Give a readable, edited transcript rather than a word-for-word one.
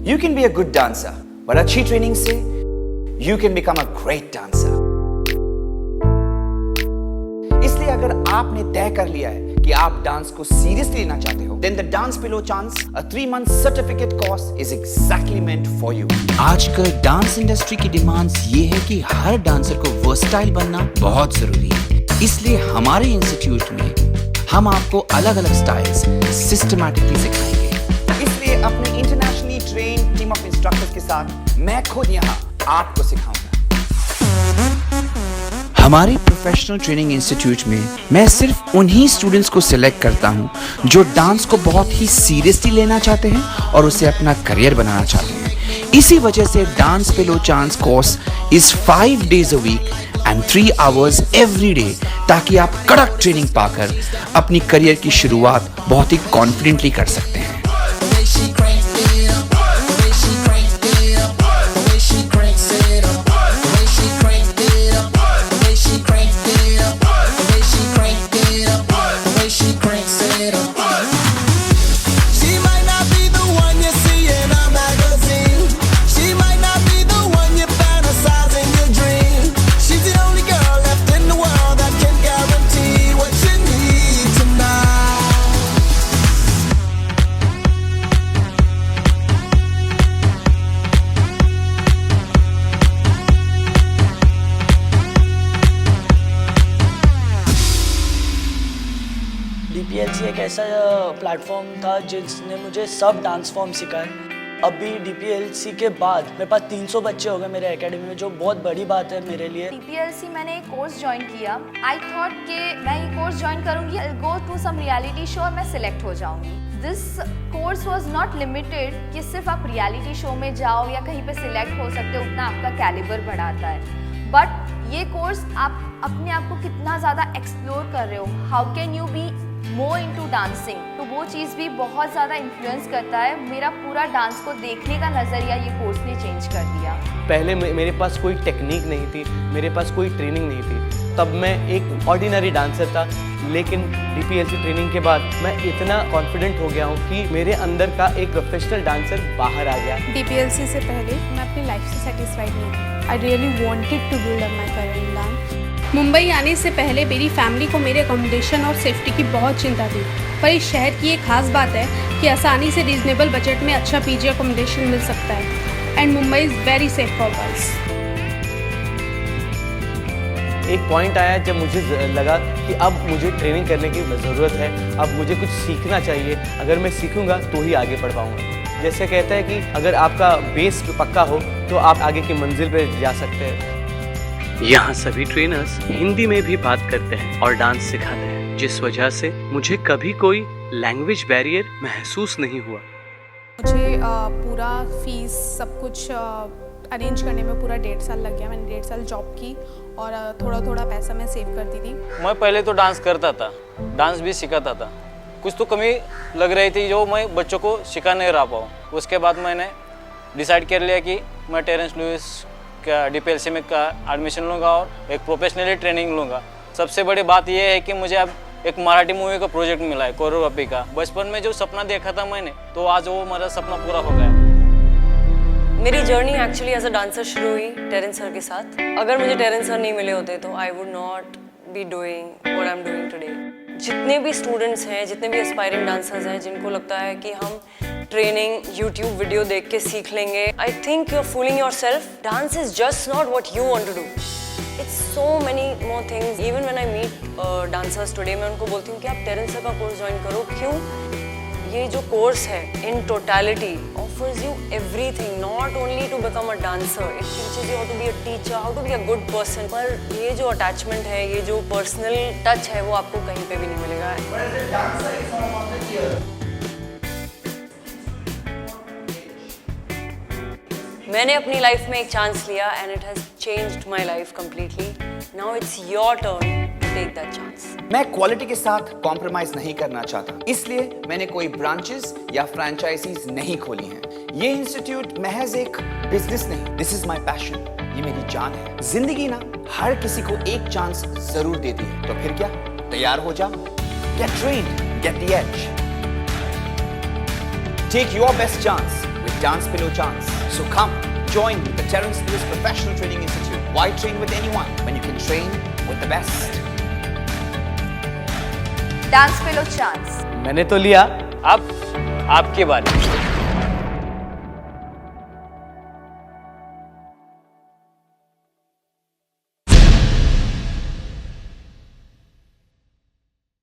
You can be a good dancer, but अच्छी training से you can become a great dancer. इसलिए अगर आपने तय कर लिया है कि आप डांस को सीरियसली लेना चाहते हो, then the Dance Below Chance, a 3-month certificate course is exactly meant for you. आजकल डांस इंडस्ट्री की डिमांड्स ये है कि हर डांसर को वर्सटाइल बनना बहुत जरूरी है। इसलिए हमारे इंस्टीट्यूट में हम आपको अलग अलग स्टाइल्स सिस्टमैटिकली सिखाएंगे। इसलिए अपने internationally trained team of instructors के साथ मैं खुद यहाँ आपको सिखाऊंगा। हमारे प्रोफेशनल ट्रेनिंग इंस्टीट्यूट में मैं सिर्फ उन्हीं स्टूडेंट्स को सिलेक्ट करता हूं जो डांस को बहुत ही सीरियसली लेना चाहते हैं और उसे अपना करियर बनाना चाहते हैं। इसी वजह से dance below chance course is 5 days a week and 3 hours every day, ताकि आप कड़क ट्रेनिंग पाकर अपनी करियर की शुरुआत बहुत ही कॉन्फिडेंटली कर सकते हैं। DPLC एक ऐसा प्लेटफॉर्म था जिसने मुझे सब डांस फॉर्म सिखाए। अभी DPLC के बाद मेरे पास 300 बच्चे हो गए मेरे एकेडमी में, जो बहुत बड़ी बात है मेरे लिए। DPLC मैंने एक कोर्स ज्वाइन किया। आई थॉट कि मैं ये कोर्स ज्वाइन करूँगी, I go to some reality show और मैं सिलेक्ट हो जाऊँगी। This course was not limited कि सिर्फ आप रियलिटी शो में जाओ या कहीं पे सिलेक्ट हो सकते हो, उतना आपका कैलिबर बढ़ाता है। बट ये कोर्स आप अपने आप को कितना ज़्यादा एक्सप्लोर कर रहे हो, how can you be more into dancing, तो वो चीज़ भी बहुत ज़्यादा इन्फ्लुएंस करता है। मेरा पूरा डांस को देखने का नज़रिया ये कोर्स ने चेंज कर दिया। पहले मेरे पास कोई टेक्निक नहीं थी, मेरे पास कोई ट्रेनिंग नहीं थी, तब मैं एक ऑर्डिनरी डांसर था। लेकिन DPLC ट्रेनिंग के बाद मैं इतना कॉन्फिडेंट हो गया हूँ कि मेरे अंदर का एक प्रोफेशनल डांसर बाहर आ गया। DPLC से पहले मैं अपनी लाइफ से सेटिस्फाइड नहीं थी। I really wanted to build up my career in dance. Mumbai आने से पहले मेरी फैमिली को मेरे अकोमोडेशन और सेफ्टी की बहुत चिंता थी, पर इस शहर की एक खास बात है कि आसानी से रीजनेबल बजट में अच्छा PG अकोमोडेशन मिल सकता है and Mumbai is very safe for girls. एक पॉइंट आया जब मुझे लगा कि अब मुझे ट्रेनिंग करने की ज़रूरत है, अब मुझे कुछ सीखना चाहिए। अगर मैं सीखूंगा तो ही आगे बढ़ पाऊंगा। जैसे कहता है कि अगर आपका बेस पक्का हो तो आप आगे की मंजिल पर जा सकते हैं। यहाँ सभी ट्रेनर्स हिंदी में भी बात करते हैं और डांस सिखाते हैं, जिस वजह से मुझे कभी कोई लैंग्वेज बैरियर महसूस नहीं हुआ। मुझे पूरा फीस सब कुछ अरेंज करने में पूरा 1.5 साल लग गया। मैंने 1.5 साल जॉब की और थोड़ा थोड़ा पैसा मैं सेव करती थी। मैं पहले तो डांस करता था, डांस भी सिखाता था। कुछ तो कमी लग रही थी जो मैं बच्चों को सिखा नहीं रहा पाऊँ। उसके बाद मैंने डिसाइड कर लिया कि मैं टेरेंस लुइस का DPLC में का एडमिशन लूँगा और एक प्रोफेशनली ट्रेनिंग लूँगा। सबसे बड़ी बात यह है कि मुझे अब एक मराठी मूवी का प्रोजेक्ट मिला है, कोरियोग्राफी का। बचपन में जो सपना देखा था मैंने, तो आज वो मेरा सपना पूरा हो गया। मेरी journey actually as a dancer शुरू हुई टेरेंस सर के साथ। अगर मुझे टेरेंस सर नहीं मिले होते तो I would not be doing what I am doing today. जितने भी स्टूडेंट्स हैं, जितने भी एस्पायरिंग डांसर्स हैं जिनको लगता है कि हम ट्रेनिंग YouTube वीडियो देख के सीख लेंगे, I think you are fooling yourself. Dance is just not what you want to do, it's so many more things. Even when I meet dancers today, मैं उनको बोलती हूँ कि आप टेरेंस सर का कोर्स ज्वाइन करो। क्यों? ये जो कोर्स है in totality offers you everything, not only to become a dancer, it teaches you how to be a teacher, how to be a good person। पर ये जो अटैचमेंट है, ये जो पर्सनल टच है, वो आपको कहीं पे भी नहीं मिलेगा। मैंने अपनी लाइफ में एक चांस लिया and it has changed my life completely. Now it's your turn to take that chance. मैं क्वालिटी के साथ कॉम्प्रोमाइज नहीं करना चाहता, इसलिए मैंने कोई ब्रांचेस या फ्रेंचाइजीज नहीं खोली हैं। ये इंस्टीट्यूट महज एक बिजनेस नहीं, दिस इज माय पैशन, ये मेरी जान है। जिंदगी ना हर किसी को एक चांस जरूर देती है, तो फिर क्या, तैयार हो जा, get trained, get the edge, take your best chance with Dance Pillow chance. So come, join the Terence Lewis Professional Training Institute. Why train with anyone when you can train with the best? Dance Pillow chance. मैंने तो लिया, अब आपकी बारी।